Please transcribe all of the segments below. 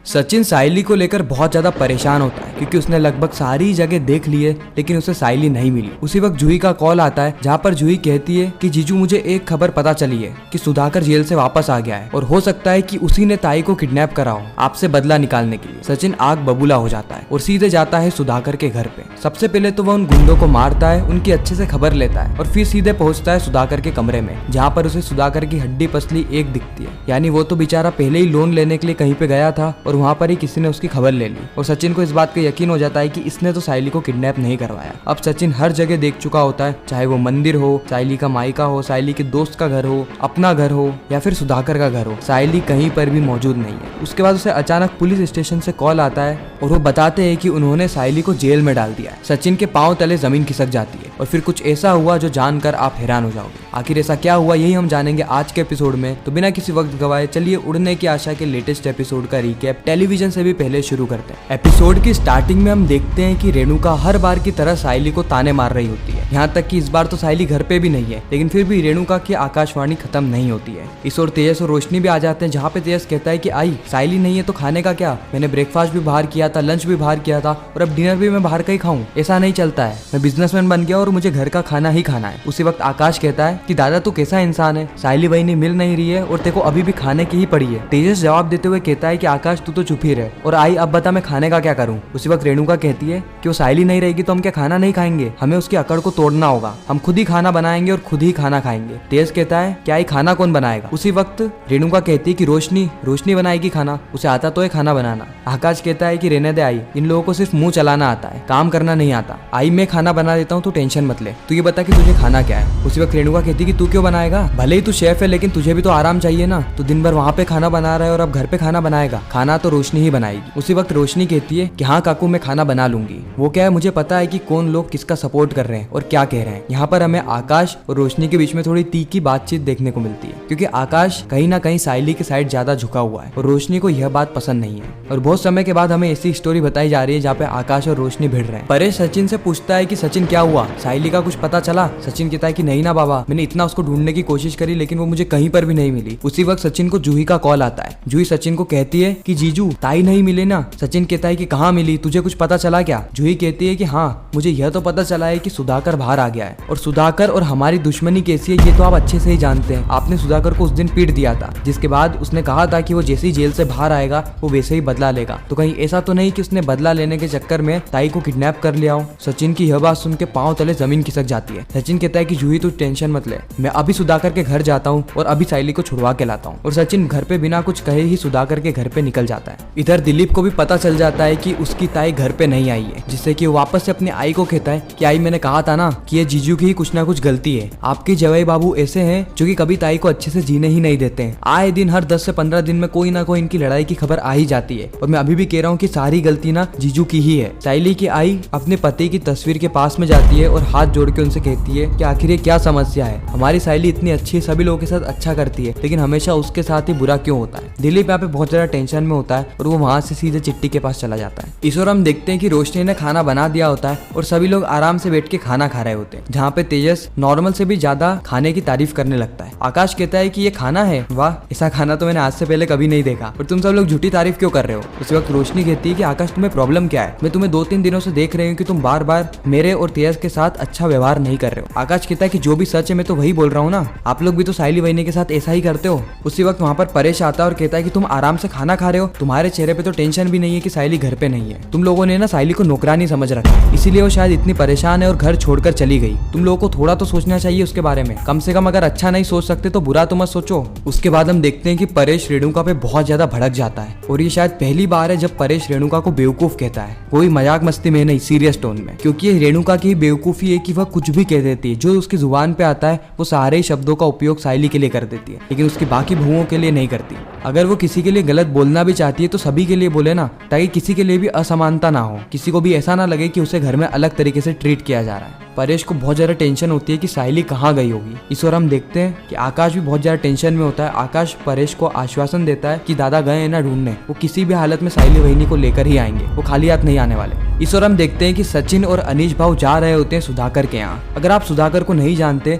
सचिन साइली को लेकर बहुत ज्यादा परेशान होता है क्योंकि उसने लगभग सारी जगह देख ली है लेकिन उसे साइली नहीं मिली। उसी वक्त जूही का कॉल आता है जहाँ पर जूही कहती है कि जीजू मुझे एक खबर पता चली है कि सुधाकर जेल से वापस आ गया है और हो सकता है कि उसी ने ताई को किडनैप करा हो आपसे बदला निकालने के लिए। सचिन आग बबूला हो जाता है और सीधे जाता है सुधाकर के घर पे। सबसे पहले तो वह उन गुंडों को मारता है, उनकी अच्छे से खबर लेता है और फिर सीधे पहुंचता है सुधाकर के कमरे में जहाँ पर उसे सुधाकर की हड्डी पसली एक दिखती है। यानी वो तो बेचारा पहले ही लोन लेने के लिए कहीं पे गया था और वहाँ पर ही किसी ने उसकी खबर ले ली और सचिन को इस बात का यकीन हो जाता है कि इसने तो साइली को किडनैप नहीं करवाया। अब सचिन हर जगह देख चुका होता है, चाहे वो मंदिर हो, साइली का मायका हो, साइली के दोस्त का घर हो, अपना घर हो या फिर सुधाकर का घर हो, साइली कहीं पर भी मौजूद नहीं है। उसके बाद उसे अचानक पुलिस स्टेशन से कॉल आता है और वो बताते हैं कि उन्होंने साइली को जेल में डाल दिया है। सचिन के पांव तले जमीन खिसक जाती है और फिर कुछ ऐसा हुआ जो जानकर आप हैरान हो जाओगे। आखिर ऐसा क्या हुआ यही हम जानेंगे आज के एपिसोड में। तो बिना किसी वक्त गवाए चलिए उड़ने की आशा के लेटेस्ट एपिसोड का रिकैप टेलीविजन से भी पहले शुरू करते हैं। एपिसोड की स्टार्टिंग में हम देखते हैं कि रेणुका हर बार की तरह साइली को ताने मार रही होती है। यहाँ तक कि इस बार तो साइली घर पे भी नहीं है लेकिन फिर भी रेणुका की आकाशवाणी खत्म नहीं होती है। इस और तेजस और रोशनी भी आ जाते हैं जहाँ पे तेजस कहता है कि आई साइली नहीं है तो खाने का क्या, मैंने ब्रेकफास्ट भी बाहर किया था, लंच भी बाहर किया था और अब डिनर भी मैं बाहर का ही खाऊं, ऐसा नहीं चलता है, मैं बिजनेसमैन बन गया और मुझे घर का खाना ही खाना है। उसी वक्त आकाश कहता है कि दादा तू कैसा इंसान है, साइली बहनी मिल नहीं रही है और तेरे को अभी भी खाने की ही पड़ी है। तेजस जवाब देते हुए कहता है कि आकाश तू तो चुप ही रहे और आई अब बता मैं खाने का क्या करूं। उसी वक्त रेणुका कहती है कि वो साइली नहीं रहेगी तो हम क्या खाना नहीं खाएंगे, हमें उसकी अकड़ को तोड़ना होगा, हम खुद ही खाना बनाएंगे और खुद ही खाना खाएंगे। तेज कहता है क्या ये खाना कौन बनाएगा। उसी वक्त रेणुका कहती है कि रोशनी बनाएगी खाना, उसे आता तो है खाना बनाना। आकाश कहता है कि रहने दे आई, इन लोगों को सिर्फ मुंह चलाना आता है, काम करना नहीं आता। आई मैं खाना बना देता हूँ, तू टेंशन मत ले, तू ये बता कि तुझे खाना क्या है। उसी वक्त रेणुका कहती है कि तू क्यों बनाएगा, भले ही तू शेफ है लेकिन तुझे भी तो आराम चाहिए ना, तू दिन भर वहाँ पे खाना बना रहा है और अब घर पे खाना बनाएगा, खाना तो रोशनी ही बनाएगी। उसी वक्त रोशनी कहती है कि हाँ काकू मैं खाना बना लूंगी, वो क्या है मुझे पता है कि कौन लोग किसका सपोर्ट कर रहे हैं और क्या कह रहे हैं। यहाँ पर हमें आकाश और रोशनी के बीच में थोड़ी तीखी बातचीत देखने को मिलती है क्योंकि आकाश कहीं ना कहीं साइली के साइड ज्यादा झुका हुआ है और रोशनी को यह बात पसंद नहीं है। और बहुत समय के बाद हमें ऐसी स्टोरी बताई जा रही है जहाँ पे आकाश और रोशनी भिड़ रहे हैं। परेश सचिन से पूछता है कि सचिन क्या हुआ, साइली का कुछ पता चला। सचिन कहता है कि नहीं ना बाबा, मैंने इतना उसको ढूंढने की कोशिश करी लेकिन वो मुझे कहीं पर भी नहीं मिली। उसी वक्त सचिन को जूही का कॉल आता है। जूही सचिन को कहती है कि जीजू ताई नहीं मिले ना। सचिन कहता है कि कहाँ मिली, तुझे कुछ पता चला क्या। जूही कहती है कि हाँ मुझे यह तो पता चला है कि सुधाकर बाहर आ गया है और सुधाकर और हमारी दुश्मनी कैसी है ये तो आप अच्छे से ही जानते हैं। आपने सुधाकर को उस दिन पीट दिया था जिसके बाद उसने कहा था कि वो जैसे ही जेल से बाहर आएगा वो वैसे ही बदला लेगा। तो कहीं ऐसा तो नहीं कि उसने बदला लेने के चक्कर में ताई को किडनैप कर लिया हो। सचिन की यह बात सुन के पांव तले जमीन खिसक जाती है। सचिन कहता है कि जूही तू टेंशन मत ले, मैं अभी सुधाकर के घर जाता हूँ और अभी साइली को छुड़वा के लाता हूँ। और सचिन घर पे बिना कुछ कहे ही सुधाकर के घर पे निकल जाता है। इधर दिलीप को भी पता चल जाता है कि उसकी ताई घर पे नहीं आई है, जिससे कि वो वापस से अपनी आई को कहता है कि आई मैंने कहा था ना कि ये जीजू की ही कुछ ना कुछ गलती है, आपके जवाई बाबू ऐसे हैं जो कि कभी ताई को अच्छे से जीने ही नहीं देते हैं। आए दिन हर 10 से 15 दिन में कोई ना कोई इनकी लड़ाई की खबर आ ही जाती है और मैं अभी भी कह रहा हूँ कि सारी गलती ना जीजू की ही है। साइली की आई अपने पति की तस्वीर के पास में जाती है और हाथ जोड़ के उनसे कहती है कि आखिर ये क्या समस्या है, हमारी साइली इतनी अच्छी है, सभी लोगों के साथ अच्छा करती है लेकिन हमेशा उसके साथ ही बुरा क्यों होता है। दिलीप यहाँ पे बहुत ज्यादा टेंशन में होता है और वो वहाँ से सीधे चिट्टी के पास चला जाता है। इस और हम देखते हैं कि रोशनी ने खाना बना दिया होता है और सभी लोग आराम से बैठ के खाना खा रहे होते हैं जहाँ पे तेजस नॉर्मल से भी ज्यादा खाने की तारीफ करने लगता है। आकाश कहता है कि ये खाना है, वाह ऐसा खाना तो मैंने आज से पहले कभी नहीं देखा और तुम सब लोग झूठी तारीफ क्यों कर रहे हो। उस वक्त रोशनी कहती है कि आकाश तुम्हें प्रॉब्लम क्या है, मैं तुम्हें 2-3 दिनों से देख रही हूँ कि तुम बार बार मेरे और तेजस के साथ अच्छा व्यवहार नहीं कर रहे हो। आकाश कहता है कि जो भी सच है मैं तो वही बोल रहा हूँ ना, आप लोग भी तो साइली बहनी के साथ ऐसा ही करते हो। उसी वक्त वहाँ पर परेश आता है और कहता है कि तुम आराम से खाना खा रहे हो, तुम्हारे चेहरे पे तो टेंशन भी नहीं है कि साइली घर पे नहीं है, तुम लोगों ने ना साइली को नौकरानी समझ रखा है, इसीलिए वो शायद इतनी परेशान है और घर छोड़कर चली गई। तुम लोगों को थोड़ा तो सोचना चाहिए उसके बारे में, कम से कम अगर अच्छा नहीं सोच सकते तो बुरा तो मत सोचो। उसके बाद हम देखते हैं कि परेश रेणुका पे बहुत ज्यादा भड़क जाता है और ये शायद पहली बार है जब परेश रेणुका को बेवकूफ कहता है, कोई मजाक मस्ती में नहीं, सीरियस टोन में, क्योंकि ये रेणुका की बेवकूफी है कि वह कुछ भी कह देती है, जो उसकी जुबान पे आता है वो सारे ही शब्दों का उपयोग साइली के लिए कर देती है लेकिन उसकी बाकी बहुओं के लिए नहीं करती। अगर वो किसी के लिए गलत बोलना भी चाहती है तो सभी के लिए बोले ना, ताकि किसी के लिए भी असमानता ना हो, किसी को भी ऐसा ना लगे कि उसे घर में अलग तरीके से ट्रीट किया जा रहा है। परेश को बहुत ज्यादा टेंशन होती है कि साहिली कहाँ गई होगी। इस और हम देखते हैं कि आकाश भी बहुत ज्यादा टेंशन में होता है। आकाश परेश को आश्वासन देता है कि दादा गए हैं ना ढूंढने, वो किसी भी हालत में साहिली वहिनी को लेकर ही आएंगे, वो खाली हाथ नहीं आने वाले। इस और हम देखते हैं कि सचिन और अनीश भाव जा रहे होते हैं सुधाकर के यहाँ। अगर आप सुधाकर को नहीं जानते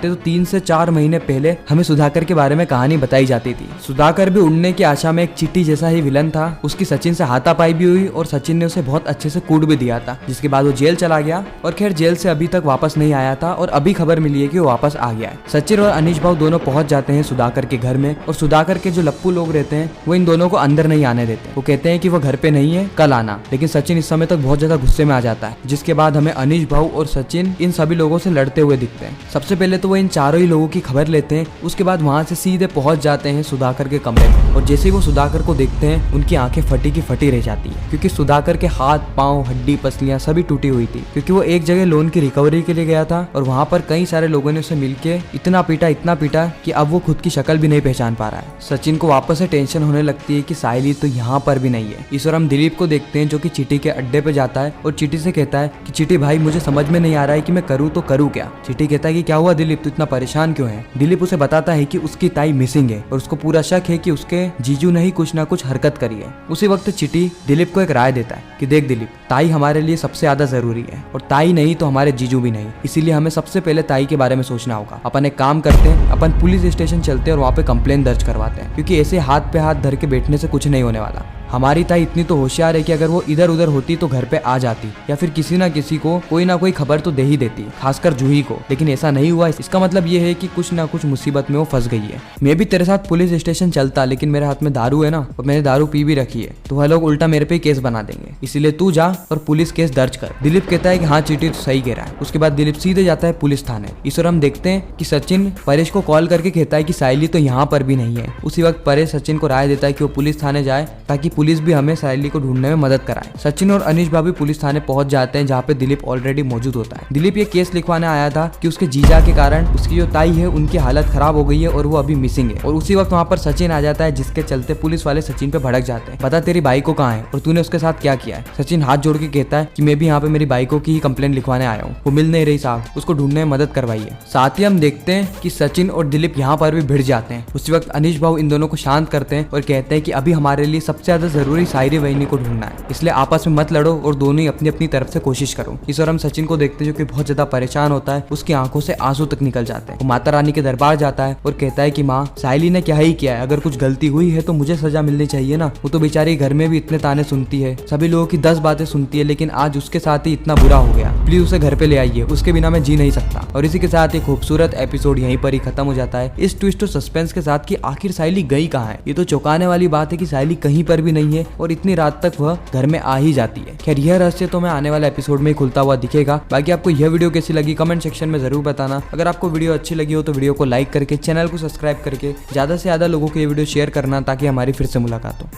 तो 3 से 4 महीने पहले हमें सुधाकर के बारे में कहानी बताई जाती थी। सुधाकर भी उड़ने की आशा में एक चींटी जैसा ही विलन था। उसकी सचिन से हाथापाई भी हुई और सचिन ने उसे बहुत अच्छे से कूट भी दिया था, जिसके बाद वो जेल चला गया और खैर जेल से अभी तक वापस नहीं आया था और अभी खबर मिली है कि वो वापस आ गया है। सचिन और अनीश भाव दोनों पहुंच जाते हैं सुधाकर के घर में और सुधाकर के जो लप्पू लोग रहते हैं वो इन दोनों को अंदर नहीं आने देते। वो कहते हैं कि वो घर पे नहीं है, कल आना। लेकिन सचिन इस समय तक बहुत ज्यादा गुस्से में आ जाता है, जिसके बाद हमें अनीश भाव और सचिन इन सभी लोगों से लड़ते हुए दिखते हैं। सबसे पहले तो वो इन चारों ही लोगों की खबर लेते हैं, उसके बाद वहां से सीधे पहुंच जाते हैं सुधाकर के कमरे में और जैसे ही वो सुधाकर को देखते हैं उनकी आंखें फटी की फटी रह जाती है, क्योंकि सुधाकर के हाथ पांव हड्डी पसलियां सभी टूटी हुई थी, क्योंकि वो एक जगह लोन की रिकवरी के लिए गया था और वहां पर कई सारे लोगों ने उसे मिलके इतना पीटा कि अब वो खुद की शक्ल भी नहीं पहचान पा रहा है। सचिन को वापस से टेंशन होने लगती है कि साहिली तो यहाँ पर भी नहीं है। इस और हम दिलीप को देखते हैं जो कि चीटी के अड्डे पे जाता है और चीटी से कहता है कि चीटी भाई मुझे समझ में नहीं आ रहा है कि मैं करूँ तो करूँ क्या। चीटी कहता है कि क्या हुआ दिलीप, तू इतना परेशान क्यों है। दिलीप उसे बताता है कि उसकी ताई मिसिंग है और उसको पूरा शक है कि उसके जीजू ने ही कुछ ना कुछ हरकत करी है। उसी वक्त चीटी दिलीप को एक राय देता है कि देख दिलीप, ताई हमारे लिए सबसे ज्यादा जरूरी है और ताई नहीं तो हमारे जीजू भी नहीं, इसीलिए हमें सबसे पहले ताई के बारे में सोचना होगा। अपन एक काम करते हैं, अपन पुलिस स्टेशन चलते हैं और वहाँ पे कंप्लेन दर्ज करवाते हैं, क्योंकि ऐसे हाथ पे हाथ धर के बैठने से कुछ नहीं होने वाला। हमारी ताई इतनी तो होशियार है कि अगर वो इधर उधर होती तो घर पे आ जाती या फिर किसी ना किसी को कोई ना कोई खबर तो दे ही देती, खासकर जूही को। लेकिन ऐसा नहीं हुआ। इसका मतलब ये है कि कुछ ना कुछ मुसीबत में वो फंस गई है। मैं भी तेरे साथ पुलिस स्टेशन चलता, लेकिन मेरे हाथ में दारू है ना और मैंने दारू पी भी रखी है, तो वह लोग उल्टा मेरे पे केस बना देंगे, इसीलिए तू जा और पुलिस केस दर्ज कर। दिलीप कहता है कि हाँ चीटी तो सही कह रहा है। उसके बाद दिलीप सीधे जाता है पुलिस थाने। इस और हम देखते हैं कि सचिन परेश को कॉल करके कहता है कि साहिली तो यहाँ पर भी नहीं है। उसी वक्त परेश सचिन को राय देता है कि वो पुलिस थाने जाए ताकि पुलिस भी हमें साहिली को ढूंढने में मदद कराए। सचिन और अनीश भाभी पुलिस थाने पहुंच जाते हैं, जहाँ पे दिलीप ऑलरेडी मौजूद होता है। दिलीप ये केस लिखवाने आया था कि उसके जीजा के कारण उसकी जो ताई है उनकी हालत खराब हो गई है और वो अभी मिसिंग है। और उसी वक्त वहाँ पर सचिन आ जाता है, जिसके चलते पुलिस वाले सचिन पे भड़क जाते हैं। बता तेरी बाइक को कहाँ है और तूने उसके साथ क्या किया है। सचिन हाथ जोड़ के कहता है कि मैं भी यहाँ पे मेरी बाइकों की ही कंप्लेन लिखवाने आया हूँ, वो मिल नहीं रही साहब, उसको ढूंढने में मदद करवाइए। साथ ही हम देखते हैं कि सचिन और दिलीप यहाँ पर भी भिड़ जाते हैं। उसी वक्त अनीश भाव इन दोनों को शांत करते हैं और कहते हैं कि अभी हमारे लिए सबसे ज्यादा जरूरी साहिली वहिनी को ढूंढना है, इसलिए आपस में मत लड़ो और दोनों ही अपनी अपनी तरफ से कोशिश करो। इस और हम सचिन को देखते हैं जो कि बहुत ज्यादा परेशान होता है, उसकी आंखों से आंसू तक निकल जाते हैं। वो माता रानी के दरबार जाता है और कहता है कि माँ साहिली ने क्या ही किया है, अगर कुछ गलती हुई है तो मुझे सजा मिलनी चाहिए ना। वो तो बेचारी घर में भी इतने ताने सुनती है, सभी लोगों की 10 बातें सुनती है, लेकिन आज उसके साथ ही इतना बुरा हो गया, प्लीज उसे घर पे ले आइए, उसके बिना मैं जी नहीं सकता। और इसी के साथ एक खूबसूरत एपिसोड यहीं पर ही खत्म हो जाता है, इस ट्विस्ट और सस्पेंस के साथ कि आखिर साहिली गई कहाँ है। ये तो चौंकाने वाली बात है कि साहिली कहीं पर भी नहीं है और इतनी रात तक वह घर में आ ही जाती है। खैर यह रहस्य तो मैं आने वाले एपिसोड में खुलता हुआ दिखेगा। बाकी आपको यह वीडियो कैसी लगी कमेंट सेक्शन में जरूर बताना। अगर आपको वीडियो अच्छी लगी हो तो वीडियो को लाइक करके चैनल को सब्सक्राइब करके ज्यादा से ज्यादा लोगों को ये वीडियो शेयर करना, ताकि हमारी फिर से मुलाकात हो।